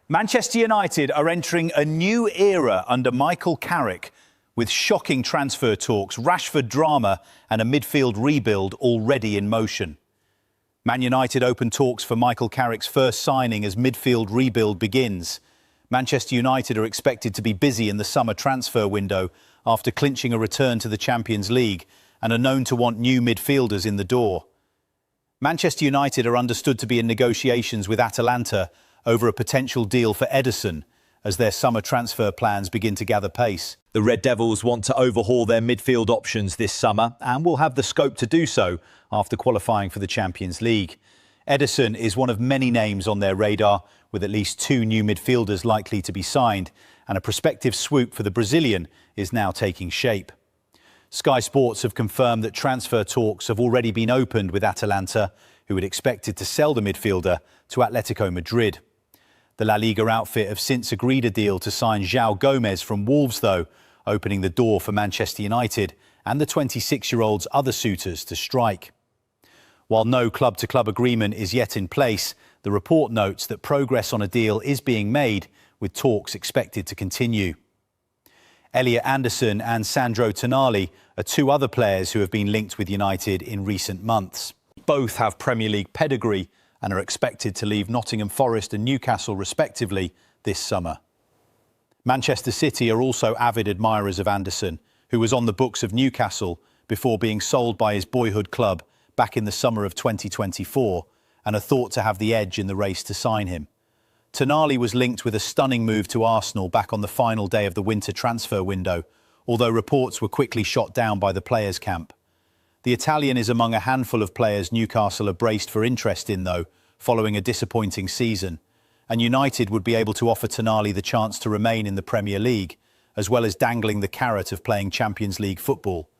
Manchester United are entering a new era under Michael Carrick, with shocking transfer talks, Rashford drama and a midfield rebuild already in motion. Man United open talks for Michael Carrick's first signing as midfield rebuild begins. Manchester United are expected to be busy in the summer transfer window after clinching a return to the Champions League and are known to want new midfielders in the door. Manchester United are understood to be in negotiations with Atalanta over a potential deal for Ederson as their summer transfer plans begin to gather pace. The Red Devils want to overhaul their midfield options this summer and will have the scope to do so after qualifying for the Champions League. Ederson is one of many names on their radar, with at least 2 new midfielders likely to be signed, and a prospective swoop for the Brazilian is now taking shape. Sky Sports have confirmed that transfer talks have already been opened with Atalanta, who had expected to sell the midfielder to Atletico Madrid. The La Liga outfit have since agreed a deal to sign João Gomes from Wolves, though, opening the door for Manchester United and the 26-year-old's other suitors to strike. While no club-to-club agreement is yet in place, the report notes that progress on a deal is being made, with talks expected to continue. Elliot Anderson and Sandro Tonali are 2 other players who have been linked with United in recent months. Both have Premier League pedigree and are expected to leave Nottingham Forest and Newcastle respectively this summer. Manchester City are also avid admirers of Anderson, who was on the books of Newcastle before being sold by his boyhood club back in the summer of 2024, and are thought to have the edge in the race to sign him. Tonali was linked with a stunning move to Arsenal back on the final day of the winter transfer window, although reports were quickly shot down by the players' camp. The Italian is among a handful of players Newcastle are braced for interest in, though, following a disappointing season, and United would be able to offer Tonali the chance to remain in the Premier League, as well as dangling the carrot of playing Champions League football.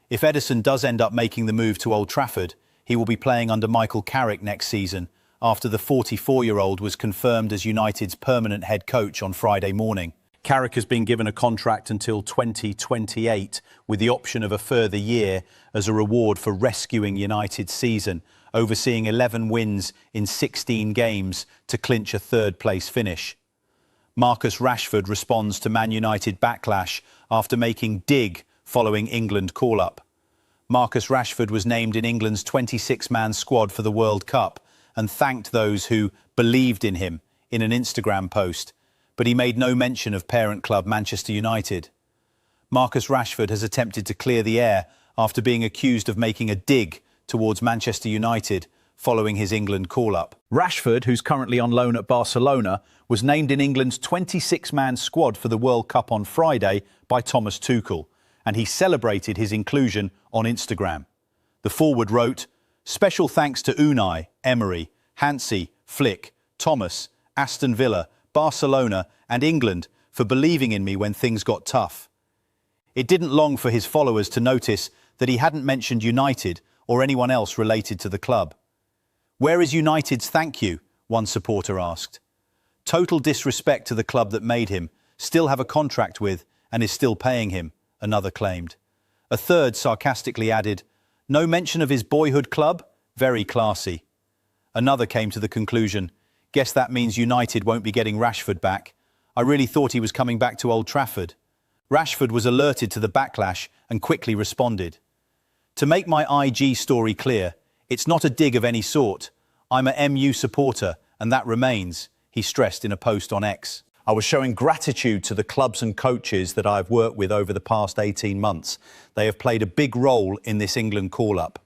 If Ederson does end up making the move to Old Trafford, he will be playing under Michael Carrick next season, after the 44-year-old was confirmed as United's permanent head coach on Friday morning. Carrick has been given a contract until 2028, with the option of a further year as a reward for rescuing United's season, overseeing 11 wins in 16 games to clinch a third-place finish. Marcus Rashford responds to Man United backlash after making dig following England call-up. Marcus Rashford was named in England's 26-man squad for the World Cup and thanked those who believed in him in an Instagram post, but he made no mention of parent club Manchester United. Marcus Rashford has attempted to clear the air after being accused of making a dig towards Manchester United following his England call-up. Rashford, who's currently on loan at Barcelona, was named in England's 26-man squad for the World Cup on Friday by Thomas Tuchel, and he celebrated his inclusion on Instagram. The forward wrote, "Special thanks to Unai, Emery, Hansi, Flick, Thomas, Aston Villa, Barcelona and England for believing in me when things got tough." It didn't long for his followers to notice that he hadn't mentioned United or anyone else related to the club. "Where is United's thank you?" one supporter asked. "Total disrespect to the club that made him, still have a contract with and is still paying him," another claimed. A third sarcastically added, "No mention of his boyhood club? Very classy." Another came to the conclusion, "Guess that means United won't be getting Rashford back. I really thought he was coming back to Old Trafford." Rashford was alerted to the backlash and quickly responded. "To make my IG story clear, it's not a dig of any sort. I'm a MU supporter, and that remains," he stressed in a post on X. "I was showing gratitude to the clubs and coaches that I've worked with over the past 18 months. They have played a big role in this England call-up.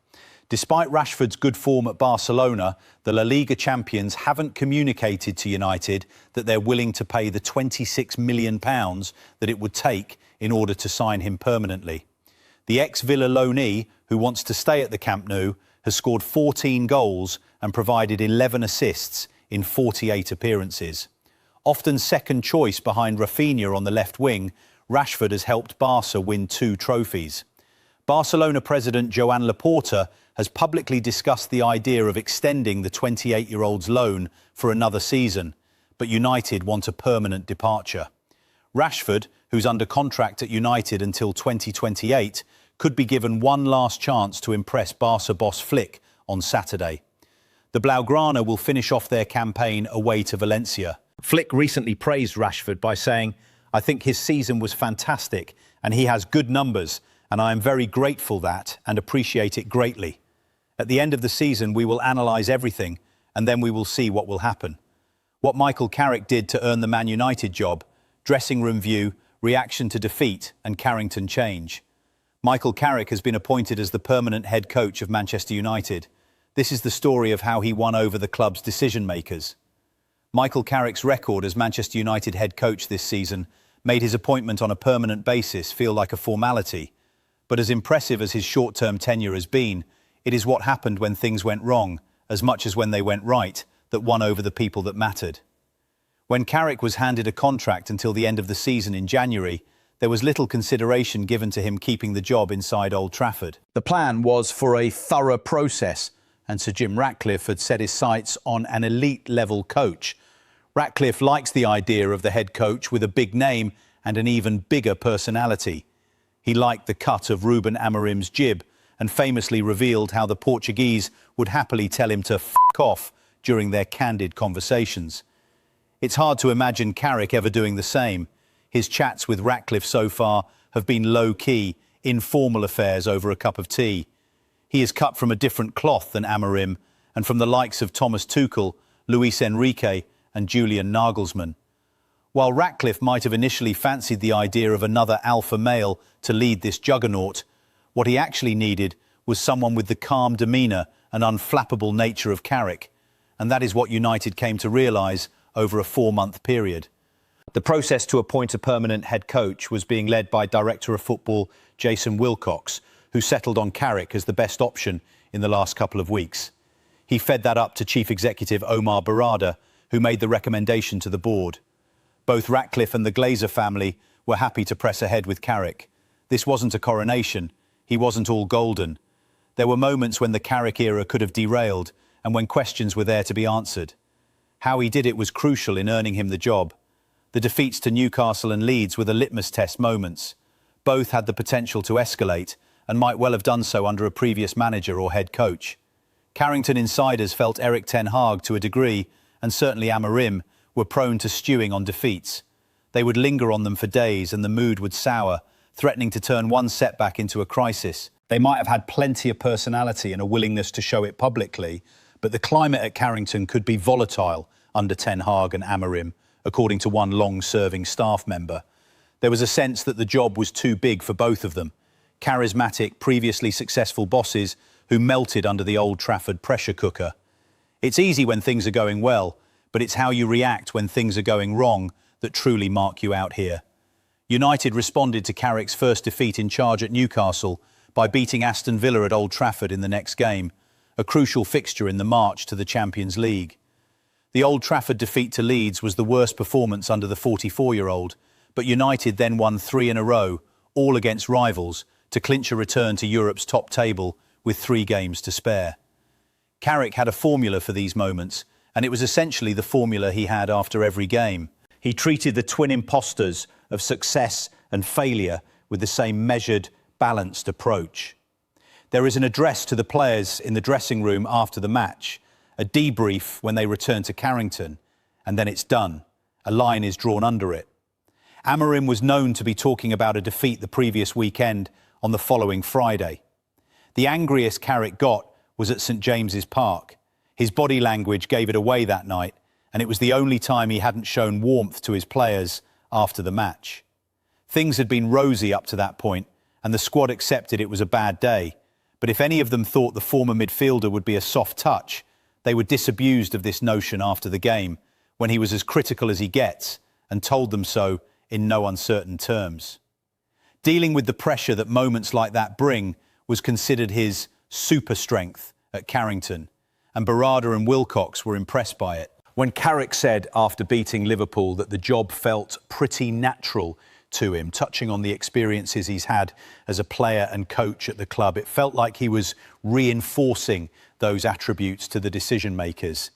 Despite Rashford's good form at Barcelona, the La Liga champions haven't communicated to United that they're willing to pay the £26 million that it would take in order to sign him permanently. The ex-Villa loanee, who wants to stay at the Camp Nou, has scored 14 goals and provided 11 assists in 48 appearances. Often second choice behind Rafinha on the left wing, Rashford has helped Barca win 2 trophies. Barcelona president Joan Laporta has publicly discussed the idea of extending the 28-year-old's loan for another season, but United want a permanent departure. Rashford, who's under contract at United until 2028, could be given one last chance to impress Barca boss Flick on Saturday. The Blaugrana will finish off their campaign away to Valencia. Flick recently praised Rashford by saying, "I think his season was fantastic and he has good numbers, and I am very grateful that and appreciate it greatly. At the end of the season, we will analyse everything and then we will see what will happen." What Michael Carrick did to earn the Man United job, dressing room view, reaction to defeat and Carrington change. Michael Carrick has been appointed as the permanent head coach of Manchester United. This is the story of how he won over the club's decision makers. Michael Carrick's record as Manchester United head coach this season made his appointment on a permanent basis feel like a formality. But as impressive as his short-term tenure has been, it is what happened when things went wrong, as much as when they went right, that won over the people that mattered. When Carrick was handed a contract until the end of the season in January, there was little consideration given to him keeping the job inside Old Trafford. The plan was for a thorough process, and Sir Jim Ratcliffe had set his sights on an elite-level coach. Ratcliffe likes the idea of the head coach with a big name and an even bigger personality. He liked the cut of Ruben Amorim's jib and famously revealed how the Portuguese would happily tell him to f*** off during their candid conversations. It's hard to imagine Carrick ever doing the same. His chats with Ratcliffe so far have been low-key, informal affairs over a cup of tea. He is cut from a different cloth than Amorim and from the likes of Thomas Tuchel, Luis Enrique and Julian Nagelsmann. While Ratcliffe might have initially fancied the idea of another alpha male to lead this juggernaut, what he actually needed was someone with the calm demeanour and unflappable nature of Carrick, and that is what United came to realise over a 4-month period. The process to appoint a permanent head coach was being led by Director of Football Jason Wilcox, who settled on Carrick as the best option in the last couple of weeks. He fed that up to Chief Executive Omar Barada, who made the recommendation to the board. Both Ratcliffe and the Glazer family were happy to press ahead with Carrick. This wasn't a coronation. He wasn't all golden. There were moments when the Carrick era could have derailed and when questions were there to be answered. How he did it was crucial in earning him the job. The defeats to Newcastle and Leeds were the litmus test moments. Both had the potential to escalate and might well have done so under a previous manager or head coach. Carrington insiders felt Erik ten Hag to a degree, and certainly Amorim, were prone to stewing on defeats. They would linger on them for days and the mood would sour, threatening to turn one setback into a crisis. They might have had plenty of personality and a willingness to show it publicly, but the climate at Carrington could be volatile under Ten Hag and Amorim, according to one long-serving staff member. There was a sense that the job was too big for both of them. Charismatic, previously successful bosses who melted under the Old Trafford pressure cooker. It's easy when things are going well, but it's how you react when things are going wrong that truly mark you out here. United responded to Carrick's first defeat in charge at Newcastle by beating Aston Villa at Old Trafford in the next game, a crucial fixture in the march to the Champions League. The Old Trafford defeat to Leeds was the worst performance under the 44-year-old, but United then won 3 in a row, all against rivals, to clinch a return to Europe's top table with 3 games to spare. Carrick had a formula for these moments, and it was essentially the formula he had after every game. He treated the twin imposters of success and failure with the same measured, balanced approach. There is an address to the players in the dressing room after the match, a debrief when they return to Carrington, and then it's done. A line is drawn under it. Amorim was known to be talking about a defeat the previous weekend on the following Friday. The angriest Carrick got was at St James's Park. His body language gave it away that night, and it was the only time he hadn't shown warmth to his players after the match. Things had been rosy up to that point, and the squad accepted it was a bad day. But if any of them thought the former midfielder would be a soft touch, they were disabused of this notion after the game, when he was as critical as he gets, and told them so in no uncertain terms. Dealing with the pressure that moments like that bring was considered his super strength at Carrington, and Barada and Wilcox were impressed by it. When Carrick said after beating Liverpool that the job felt pretty natural to him, touching on the experiences he's had as a player and coach at the club, it felt like he was reinforcing those attributes to the decision makers.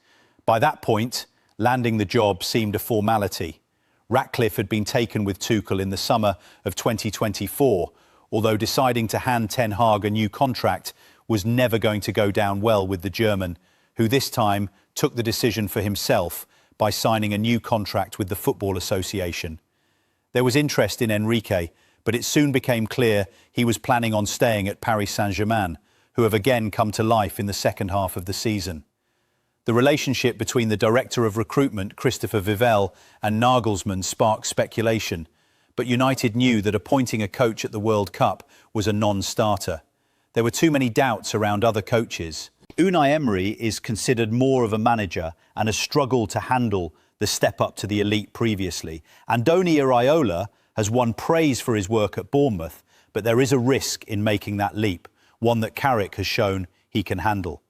By that point, landing the job seemed a formality. Ratcliffe had been taken with Tuchel in the summer of 2024, although deciding to hand Ten Hag a new contract was never going to go down well with the German, who this time took the decision for himself, by signing a new contract with the Football Association. There was interest in Enrique, but it soon became clear he was planning on staying at Paris Saint-Germain, who have again come to life in the second half of the season. The relationship between the director of recruitment, Christopher Vivell, and Nagelsmann sparked speculation, but United knew that appointing a coach at the World Cup was a non-starter. There were too many doubts around other coaches. Unai Emery is considered more of a manager and has struggled to handle the step up to the elite previously. Andoni Iraola has won praise for his work at Bournemouth, but there is a risk in making that leap, one that Carrick has shown he can handle.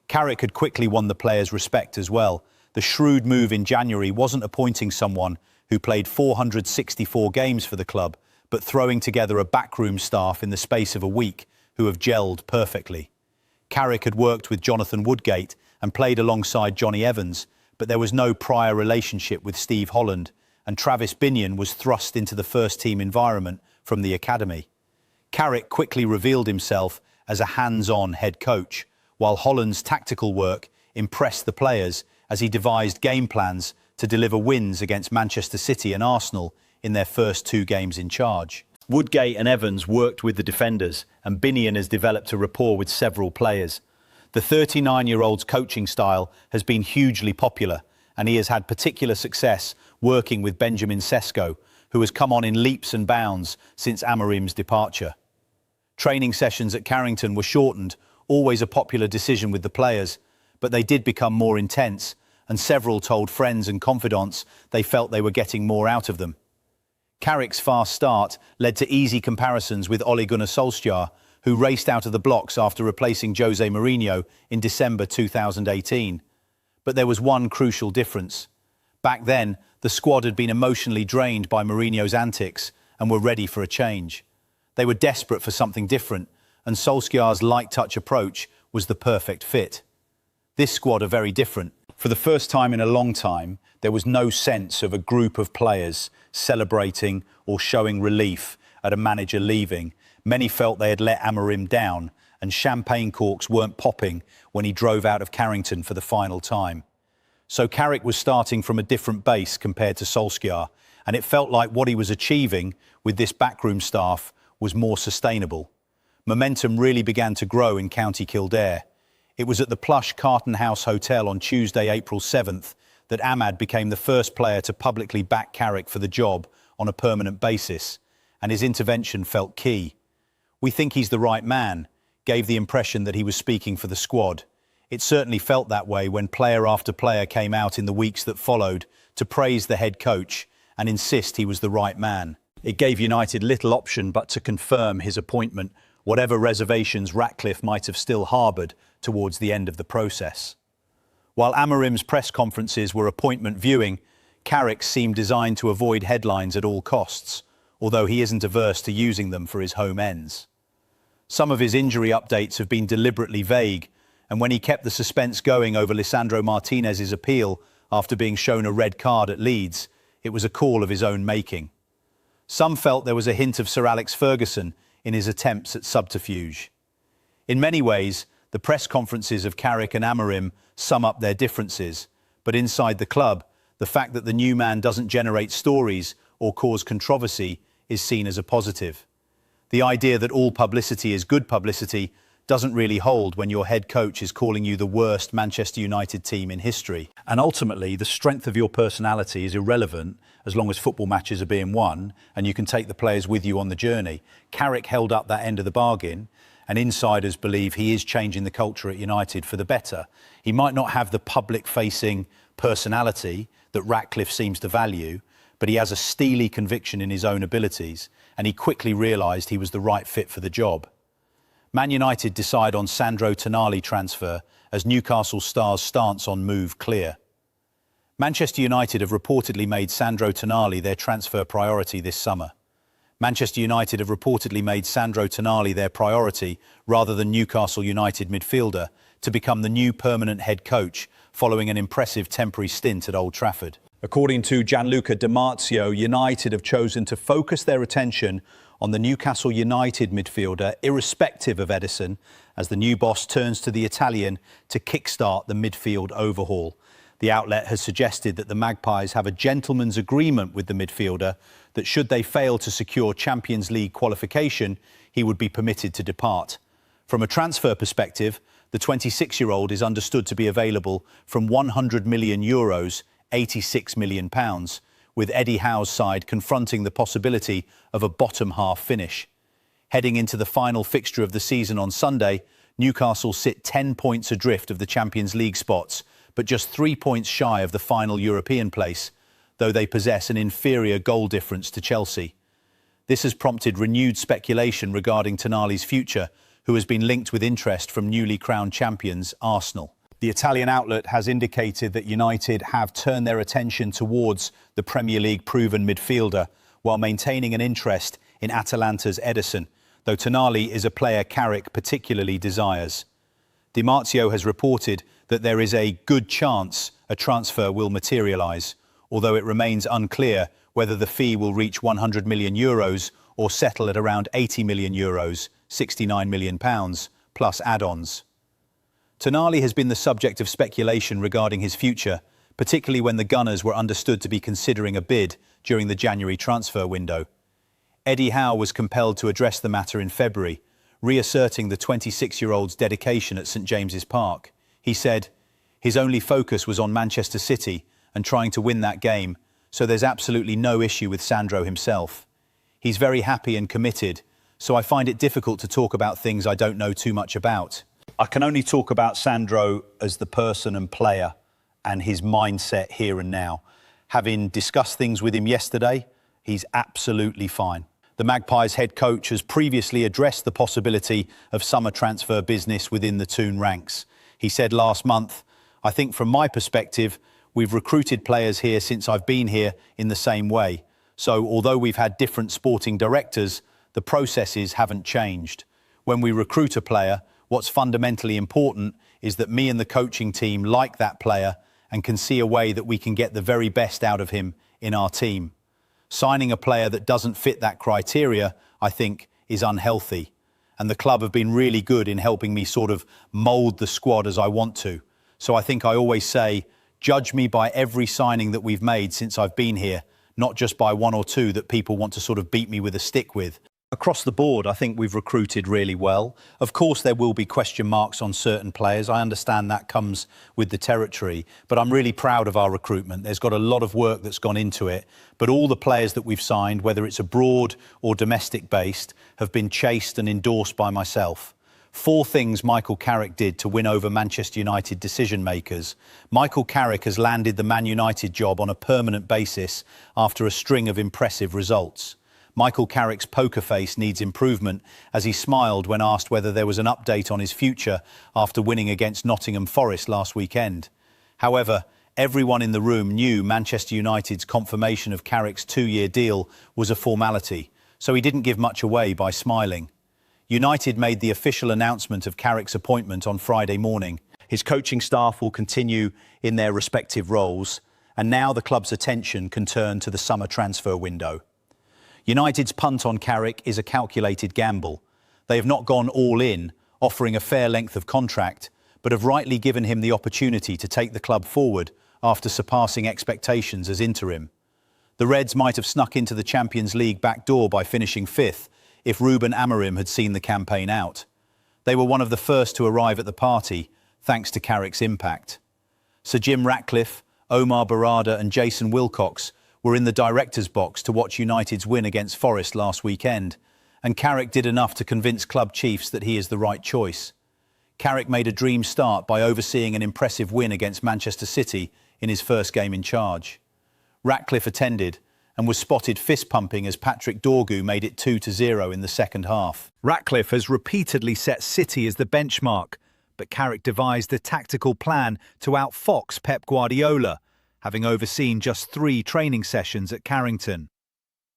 Carrick had quickly won the players' respect as well. The shrewd move in January wasn't appointing someone who played 464 games for the club, but throwing together a backroom staff in the space of a week who have gelled perfectly. Carrick had worked with Jonathan Woodgate and played alongside Johnny Evans, but there was no prior relationship with Steve Holland, and Travis Binion was thrust into the first-team environment from the academy. Carrick quickly revealed himself as a hands-on head coach, while Holland's tactical work impressed the players as he devised game plans to deliver wins against Manchester City and Arsenal in their first 2 games in charge. Woodgate and Evans worked with the defenders, and Binion has developed a rapport with several players. The 39-year-old's coaching style has been hugely popular, and he has had particular success working with Benjamin Sesko, who has come on in leaps and bounds since Amorim's departure. Training sessions at Carrington were shortened, always a popular decision with the players, but they did become more intense, and several told friends and confidants they felt they were getting more out of them. Carrick's fast start led to easy comparisons with Ole Gunnar Solskjaer, who raced out of the blocks after replacing Jose Mourinho in December 2018. But there was one crucial difference. Back then, the squad had been emotionally drained by Mourinho's antics and were ready for a change. They were desperate for something different, and Solskjaer's light-touch approach was the perfect fit. This squad are very different. For the first time in a long time, there was no sense of a group of players celebrating or showing relief at a manager leaving. Many felt they had let Amorim down, and champagne corks weren't popping when he drove out of Carrington for the final time. So Carrick was starting from a different base compared to Solskjaer, and it felt like what he was achieving with this backroom staff was more sustainable. Momentum really began to grow in County Kildare. It was at the plush Carton House Hotel on Tuesday, April 7th, that Ahmad became the first player to publicly back Carrick for the job on a permanent basis, and his intervention felt key. "We think he's the right man," gave the impression that he was speaking for the squad. It certainly felt that way when player after player came out in the weeks that followed to praise the head coach and insist he was the right man. It gave United little option but to confirm his appointment, whatever reservations Ratcliffe might have still harboured towards the end of the process. While Amorim's press conferences were appointment viewing, Carrick seemed designed to avoid headlines at all costs, although he isn't averse to using them for his home ends. Some of his injury updates have been deliberately vague, and when he kept the suspense going over Lisandro Martinez's appeal after being shown a red card at Leeds, it was a call of his own making. Some felt there was a hint of Sir Alex Ferguson in his attempts at subterfuge. In many ways, the press conferences of Carrick and Amorim sum up their differences, but inside the club, the fact that the new man doesn't generate stories or cause controversy is seen as a positive. The idea that all publicity is good publicity doesn't really hold when your head coach is calling you the worst Manchester United team in history. And ultimately, the strength of your personality is irrelevant as long as football matches are being won and you can take the players with you on the journey. Carrick held up that end of the bargain, and insiders believe he is changing the culture at United for the better. He might not have the public-facing personality that Ratcliffe seems to value, but he has a steely conviction in his own abilities, and he quickly realised he was the right fit for the job. Man United decide on Sandro Tonali transfer as Newcastle Stars' stance on move clear. Manchester United have reportedly made Sandro Tonali their transfer priority this summer. Manchester United have reportedly made Sandro Tonali their priority rather than Newcastle United midfielder to become the new permanent head coach following an impressive temporary stint at Old Trafford. According to Gianluca Di Marzio, United have chosen to focus their attention on the Newcastle United midfielder, irrespective of Ederson, as the new boss turns to the Italian to kickstart the midfield overhaul. The outlet has suggested that the Magpies have a gentleman's agreement with the midfielder that should they fail to secure Champions League qualification, he would be permitted to depart. From a transfer perspective, the 26-year-old is understood to be available from €100 million, £86 million, with Eddie Howe's side confronting the possibility of a bottom-half finish. Heading into the final fixture of the season on Sunday, Newcastle sit 10 points adrift of the Champions League spots, but just 3 points shy of the final European place, though they possess an inferior goal difference to Chelsea. This has prompted renewed speculation regarding Tonali's future, who has been linked with interest from newly crowned champions Arsenal. The Italian outlet has indicated that United have turned their attention towards the Premier League proven midfielder while maintaining an interest in Atalanta's Ederson, though Tonali is a player Carrick particularly desires. Di Marzio has reported that there is a good chance a transfer will materialise, although it remains unclear whether the fee will reach €100 million or settle at around €80 million, £69 million, plus add-ons. Tonali has been the subject of speculation regarding his future, particularly when the Gunners were understood to be considering a bid during the January transfer window. Eddie Howe was compelled to address the matter in February, reasserting the 26-year-old's dedication at St James's Park. He said, "His only focus was on Manchester City and trying to win that game, so there's absolutely no issue with Sandro himself. He's very happy and committed, so I find it difficult to talk about things I don't know too much about." I can only talk about Sandro as the person and player and his mindset here and now. Having discussed things with him yesterday, he's absolutely fine. The Magpies head coach has previously addressed the possibility of summer transfer business within the Toon ranks. He said last month, "I think from my perspective, we've recruited players here since I've been here in the same way. So although we've had different sporting directors, the processes haven't changed. When we recruit a player, what's fundamentally important is that me and the coaching team like that player and can see a way that we can get the very best out of him in our team. Signing a player that doesn't fit that criteria, I think, is unhealthy. And the club have been really good in helping me sort of mould the squad as I want to. So I think I always say, judge me by every signing that we've made since I've been here, not just by one or two that people want to sort of beat me with a stick with." Across the board, I think we've recruited really well. Of course, there will be question marks on certain players. I understand that comes with the territory, but I'm really proud of our recruitment. There's got a lot of work that's gone into it, but all the players that we've signed, whether it's abroad or domestic based, have been chased and endorsed by myself. 4 things Michael Carrick did to win over Manchester United decision makers. Michael Carrick has landed the Man United job on a permanent basis after a string of impressive results. Michael Carrick's poker face needs improvement, as he smiled when asked whether there was an update on his future after winning against Nottingham Forest last weekend. However, everyone in the room knew Manchester United's confirmation of Carrick's 2-year deal was a formality, so he didn't give much away by smiling. United made the official announcement of Carrick's appointment on Friday morning. His coaching staff will continue in their respective roles, and now the club's attention can turn to the summer transfer window. United's punt on Carrick is a calculated gamble. They have not gone all in, offering a fair length of contract, but have rightly given him the opportunity to take the club forward after surpassing expectations as interim. The Reds might have snuck into the Champions League back door by finishing 5th if Ruben Amorim had seen the campaign out. They were one of the first to arrive at the party, thanks to Carrick's impact. Sir Jim Ratcliffe, Omar Barada and Jason Wilcox were in the director's box to watch United's win against Forest last weekend, and Carrick did enough to convince club chiefs that he is the right choice. Carrick made a dream start by overseeing an impressive win against Manchester City in his first game in charge. Ratcliffe attended and was spotted fist-pumping as Patrick Dorgu made it 2-0 in the second half. Ratcliffe has repeatedly set City as the benchmark, but Carrick devised a tactical plan to outfox Pep Guardiola, having overseen just 3 training sessions at Carrington.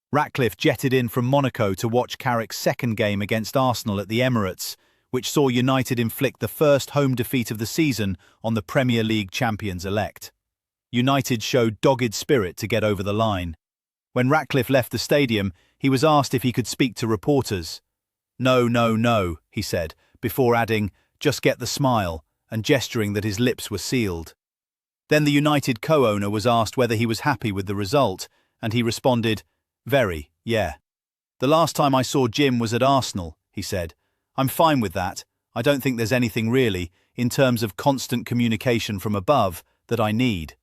Ratcliffe jetted in from Monaco to watch Carrick's second game against Arsenal at the Emirates, which saw United inflict the first home defeat of the season on the Premier League champions-elect. United showed dogged spirit to get over the line. When Ratcliffe left the stadium, he was asked if he could speak to reporters. "No, no, no," he said, before adding, "just get the smile," and gesturing that his lips were sealed. Then the United co-owner was asked whether he was happy with the result, and he responded, "Very, yeah. The last time I saw Jim was at Arsenal," he said. "I'm fine with that. I don't think there's anything really, in terms of constant communication from above, that I need.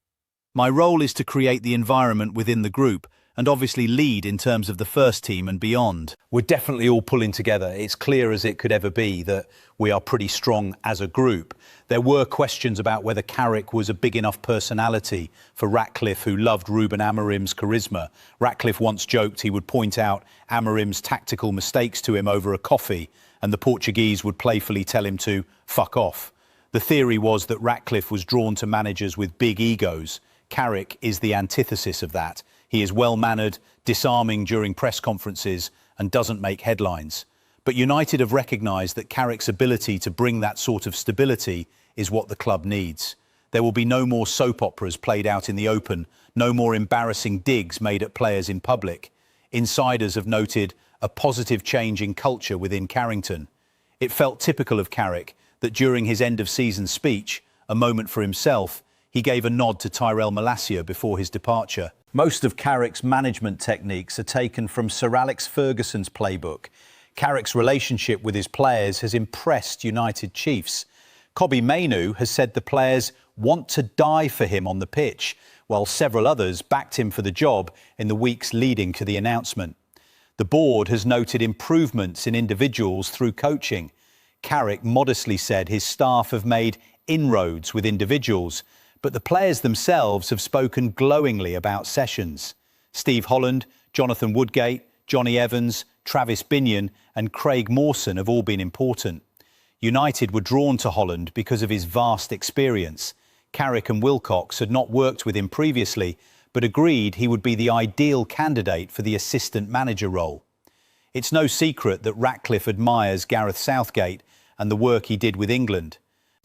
My role is to create the environment within the group and obviously lead in terms of the first team and beyond." We're definitely all pulling together. It's clear as it could ever be that we are pretty strong as a group. There were questions about whether Carrick was a big enough personality for Ratcliffe, who loved Ruben Amorim's charisma. Ratcliffe once joked he would point out Amorim's tactical mistakes to him over a coffee, and the Portuguese would playfully tell him to fuck off. The theory was that Ratcliffe was drawn to managers with big egos. Carrick is the antithesis of that. He is well-mannered, disarming during press conferences, and doesn't make headlines. But United have recognised that Carrick's ability to bring that sort of stability is what the club needs. There will be no more soap operas played out in the open, no more embarrassing digs made at players in public. Insiders have noted a positive change in culture within Carrington. It felt typical of Carrick that during his end-of-season speech, a moment for himself, he gave a nod to Tyrell Malacia before his departure. Most of Carrick's management techniques are taken from Sir Alex Ferguson's playbook. Carrick's relationship with his players has impressed United chiefs. Kobbie Mainoo has said the players want to die for him on the pitch, while several others backed him for the job in the weeks leading to the announcement. The board has noted improvements in individuals through coaching. Carrick modestly said his staff have made inroads with individuals, but the players themselves have spoken glowingly about sessions. Steve Holland, Jonathan Woodgate, Johnny Evans, Travis Binion and Craig Mawson have all been important. United were drawn to Holland because of his vast experience. Carrick and Wilcox had not worked with him previously, but agreed he would be the ideal candidate for the assistant manager role. It's no secret that Ratcliffe admires Gareth Southgate and the work he did with England.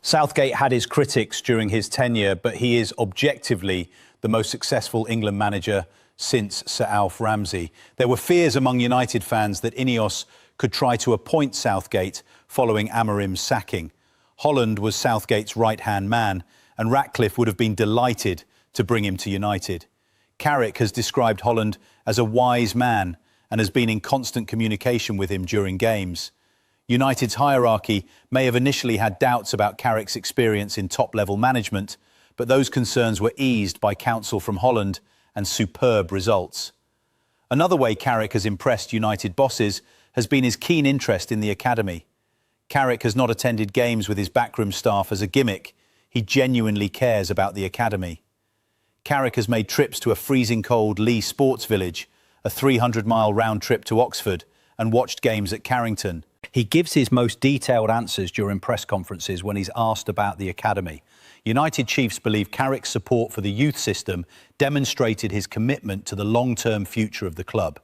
Southgate had his critics during his tenure, but he is objectively the most successful England manager since Sir Alf Ramsey. There were fears among United fans that Ineos could try to appoint Southgate following Amorim's sacking. Holland was Southgate's right-hand man, and Ratcliffe would have been delighted to bring him to United. Carrick has described Holland as a wise man and has been in constant communication with him during games. United's hierarchy may have initially had doubts about Carrick's experience in top-level management, but those concerns were eased by counsel from Holland and superb results. Another way Carrick has impressed United bosses has been his keen interest in the academy. Carrick has not attended games with his backroom staff as a gimmick. He genuinely cares about the academy. Carrick has made trips to a freezing cold Lee Sports Village, a 300-mile round trip to Oxford, and watched games at Carrington. He gives his most detailed answers during press conferences when he's asked about the academy. United chiefs believe Carrick's support for the youth system demonstrated his commitment to the long-term future of the club.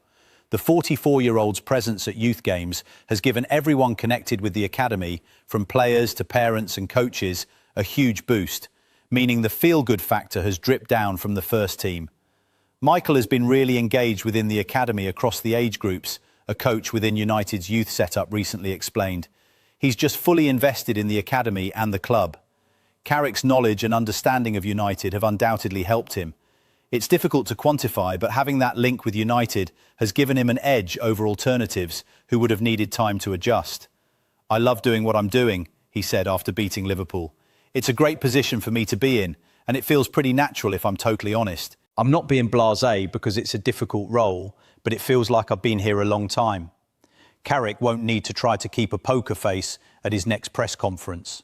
The 44-year-old's presence at youth games has given everyone connected with the academy, from players to parents and coaches, a huge boost, meaning the feel-good factor has dripped down from the first team. Michael has been really engaged within the academy across the age groups, a coach within United's youth setup recently explained. He's just fully invested in the academy and the club. Carrick's knowledge and understanding of United have undoubtedly helped him. It's difficult to quantify, but having that link with United has given him an edge over alternatives who would have needed time to adjust. "I love doing what I'm doing," he said after beating Liverpool. "It's a great position for me to be in, and it feels pretty natural if I'm totally honest. I'm not being blasé because it's a difficult role, but it feels like I've been here a long time." Carrick won't need to try to keep a poker face at his next press conference.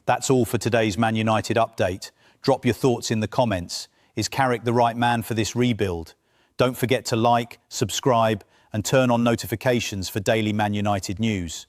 That's all for today's Man United update. Drop your thoughts in the comments. Is Carrick the right man for this rebuild? Don't forget to like, subscribe and turn on notifications for daily Man United news.